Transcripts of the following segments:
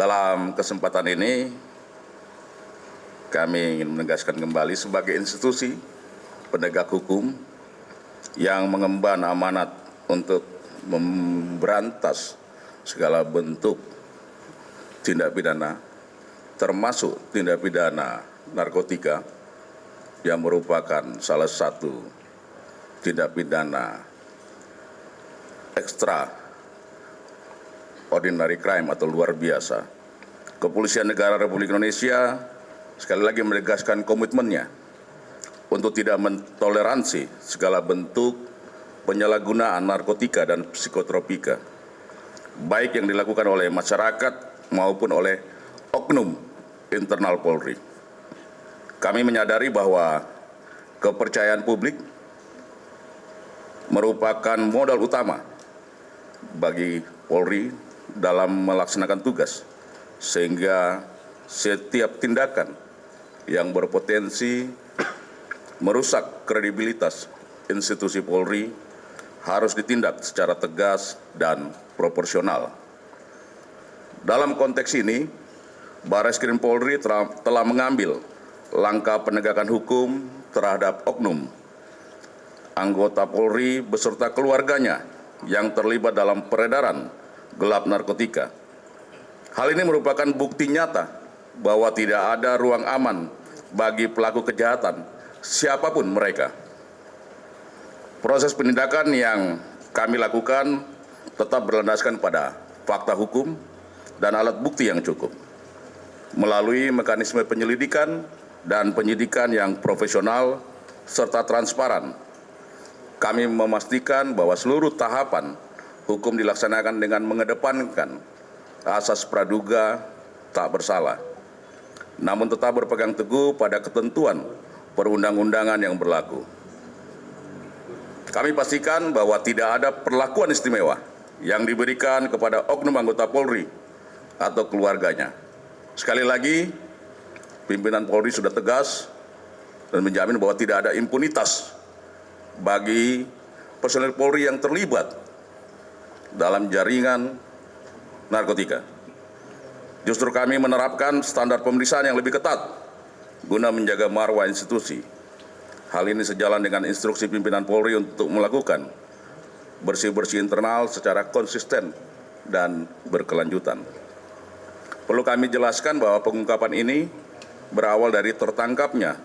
Dalam kesempatan ini, kami ingin menegaskan kembali sebagai institusi penegak hukum yang mengemban amanat untuk memberantas segala bentuk tindak pidana, termasuk tindak pidana narkotika yang merupakan salah satu tindak pidana extraordinary crime atau luar biasa. Kepolisian Negara Republik Indonesia sekali lagi menegaskan komitmennya untuk tidak mentoleransi segala bentuk penyalahgunaan narkotika dan psikotropika, baik yang dilakukan oleh masyarakat maupun oleh oknum internal Polri. Kami menyadari bahwa kepercayaan publik merupakan modal utama bagi Polri dalam melaksanakan tugas, sehingga setiap tindakan yang berpotensi merusak kredibilitas institusi Polri harus ditindak secara tegas dan proporsional. Dalam konteks ini, Barreskrim Polri telah mengambil langkah penegakan hukum terhadap oknum anggota Polri beserta keluarganya yang terlibat dalam peredaran gelap narkotika. Hal ini merupakan bukti nyata bahwa tidak ada ruang aman bagi pelaku kejahatan, siapapun mereka. Proses penindakan yang kami lakukan tetap berlandaskan pada fakta hukum dan alat bukti yang cukup. Melalui mekanisme penyelidikan dan penyidikan yang profesional serta transparan, kami memastikan bahwa seluruh tahapan hukum dilaksanakan dengan mengedepankan asas praduga tak bersalah, namun tetap berpegang teguh pada ketentuan perundang-undangan yang berlaku. Kami pastikan bahwa tidak ada perlakuan istimewa yang diberikan kepada oknum anggota Polri atau keluarganya. Sekali lagi, pimpinan Polri sudah tegas dan menjamin bahwa tidak ada impunitas bagi personel Polri yang terlibat dalam jaringan narkotika. Justru kami menerapkan standar pemeriksaan yang lebih ketat guna menjaga marwah institusi. Hal ini sejalan dengan instruksi pimpinan Polri untuk melakukan bersih-bersih internal secara konsisten dan berkelanjutan. Perlu kami jelaskan bahwa pengungkapan ini berawal dari tertangkapnya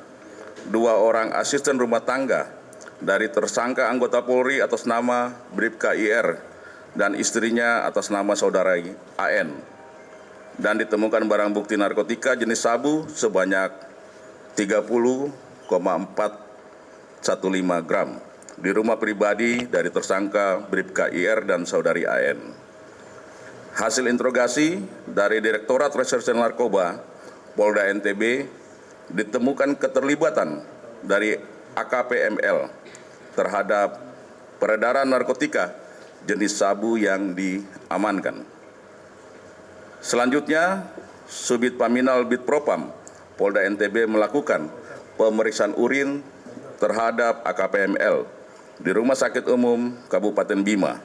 2 orang asisten rumah tangga dari tersangka anggota Polri atas nama Bribka IR dan istrinya atas nama saudara AN, dan ditemukan barang bukti narkotika jenis sabu sebanyak 30,415 gram di rumah pribadi dari tersangka Bribka IR dan saudari AN. Hasil interogasi dari Direktorat Reserse Narkoba Polda NTB ditemukan keterlibatan dari AKP ML terhadap peredaran narkotika jenis sabu yang diamankan. Selanjutnya, Subit Paminal Bitpropam Polda NTB melakukan pemeriksaan urin terhadap AKP ML di Rumah Sakit Umum Kabupaten Bima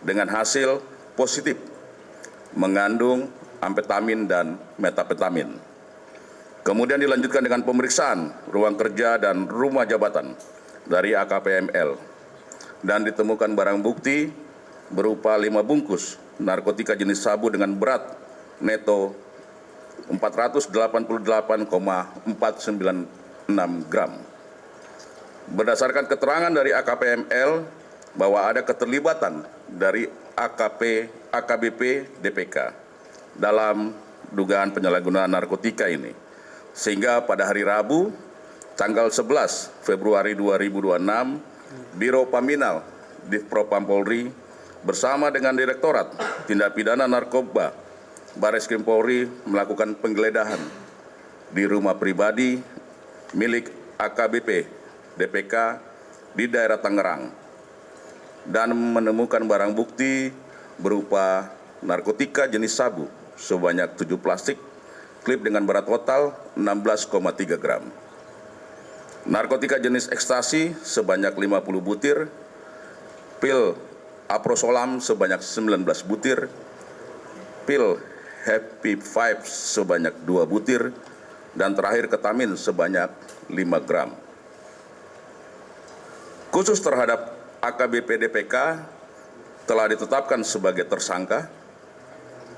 dengan hasil positif mengandung amfetamin dan metapetamin. Kemudian dilanjutkan dengan pemeriksaan ruang kerja dan rumah jabatan dari AKP ML dan ditemukan barang bukti berupa 5 bungkus narkotika jenis sabu dengan berat neto 488,496 gram. Berdasarkan keterangan dari AKP ML bahwa ada keterlibatan dari AKBP DPK dalam dugaan penyalahgunaan narkotika ini, sehingga pada hari Rabu tanggal 11 Februari 2026 Biro Paminal Divpropam Polri bersama dengan Direktorat Tindak Pidana Narkoba Barreskrim Polri melakukan penggeledahan di rumah pribadi milik AKBP DPK di daerah Tangerang dan menemukan barang bukti berupa narkotika jenis sabu sebanyak 7 plastik klip dengan berat total 16,3 gram. Narkotika jenis ekstasi sebanyak 50 butir, pil aprosolam sebanyak 19 butir, pil Happy Vibes sebanyak 2 butir, dan terakhir ketamin sebanyak 5 gram. Khusus terhadap AKBP DPK telah ditetapkan sebagai tersangka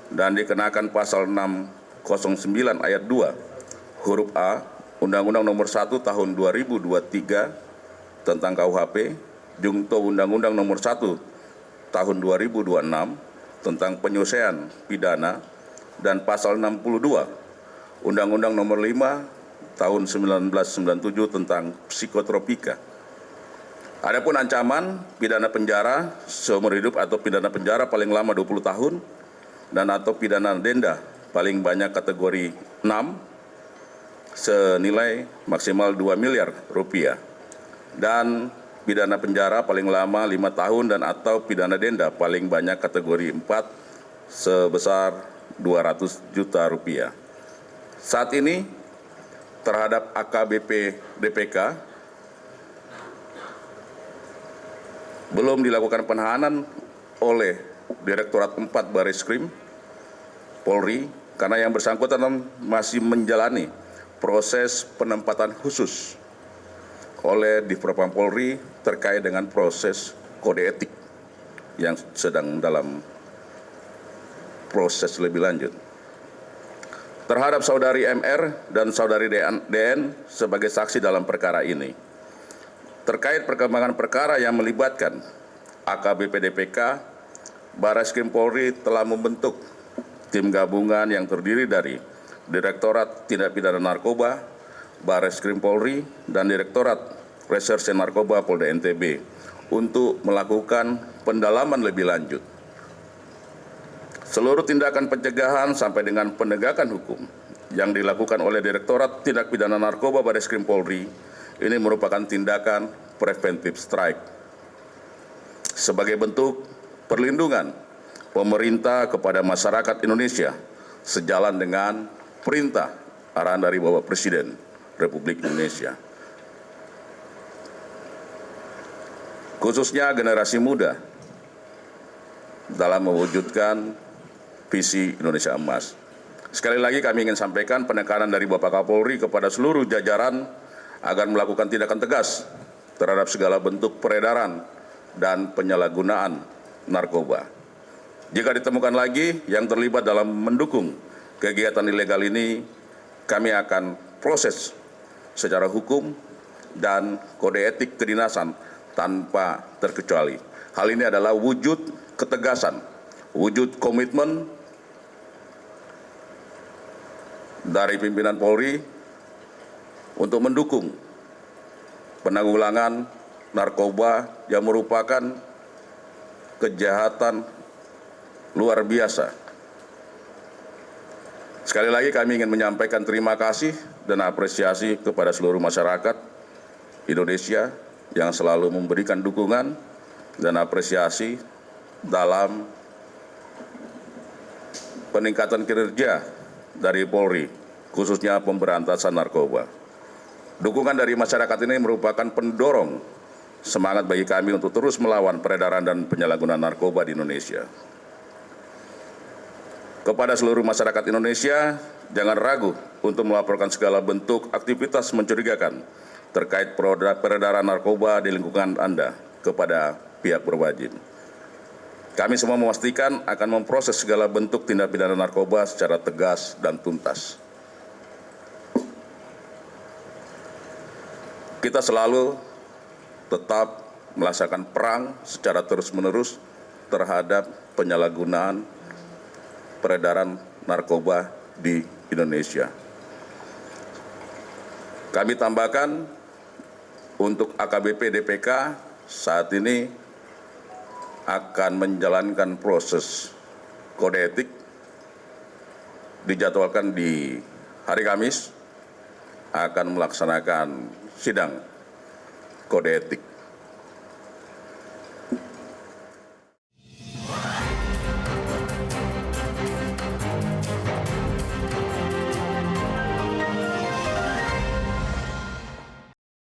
dan dikenakan pasal 609 ayat 2 huruf A Undang-Undang Nomor 1 Tahun 2023 tentang KUHP, Jungto Undang-Undang Nomor 1 Tahun 2026 tentang penyelesaian pidana, dan pasal 62 Undang-Undang Nomor 5 Tahun 1997 tentang psikotropika. Adapun ancaman pidana penjara seumur hidup atau pidana penjara paling lama 20 tahun dan atau pidana denda paling banyak kategori 6 senilai maksimal 2 miliar rupiah, dan pidana penjara paling lama 5 tahun dan atau pidana denda paling banyak kategori 4 sebesar 200 juta rupiah. Saat ini terhadap AKBP DPK belum dilakukan penahanan oleh Direktorat 4 Bareskrim Polri karena yang bersangkutan masih menjalani proses penempatan khusus oleh Divpropam Polri terkait dengan proses kode etik yang sedang dalam proses lebih lanjut. Terhadap saudari MR dan saudari DN sebagai saksi dalam perkara ini. Terkait perkembangan perkara yang melibatkan AKBP DPK, Bareskrim Polri telah membentuk tim gabungan yang terdiri dari Direktorat Tindak Pidana Narkoba, Bareskrim Polri, dan Direktorat Reserse Narkoba Polda NTB untuk melakukan pendalaman lebih lanjut. Seluruh tindakan pencegahan sampai dengan penegakan hukum yang dilakukan oleh Direktorat Tindak Pidana Narkoba Bareskrim Polri ini merupakan tindakan preventive strike sebagai bentuk perlindungan pemerintah kepada masyarakat Indonesia sejalan dengan perintah arahan dari Bapak Presiden Republik Indonesia. Khususnya generasi muda dalam mewujudkan visi Indonesia Emas. Sekali lagi kami ingin sampaikan penekanan dari Bapak Kapolri kepada seluruh jajaran agar melakukan tindakan tegas terhadap segala bentuk peredaran dan penyalahgunaan narkoba. Jika ditemukan lagi yang terlibat dalam mendukung kegiatan ilegal ini, kami akan proses secara hukum dan kode etik kedinasan tanpa terkecuali. Hal ini adalah wujud ketegasan, wujud komitmen dari pimpinan Polri untuk mendukung penanggulangan narkoba yang merupakan kejahatan luar biasa. Sekali lagi kami ingin menyampaikan terima kasih dan apresiasi kepada seluruh masyarakat Indonesia yang selalu memberikan dukungan dan apresiasi dalam peningkatan kinerja dari Polri, khususnya pemberantasan narkoba. Dukungan dari masyarakat ini merupakan pendorong semangat bagi kami untuk terus melawan peredaran dan penyalahgunaan narkoba di Indonesia. Kepada seluruh masyarakat Indonesia, jangan ragu untuk melaporkan segala bentuk aktivitas mencurigakan terkait peredaran narkoba di lingkungan Anda kepada pihak berwajib. Kami semua memastikan akan memproses segala bentuk tindak pidana narkoba secara tegas dan tuntas. Kita selalu tetap melaksanakan perang secara terus-menerus terhadap penyalahgunaan peredaran narkoba di Indonesia. Kami tambahkan untuk AKBP DPK saat ini akan menjalankan proses kode etik dijadwalkan di hari Kamis akan melaksanakan sidang kode etik.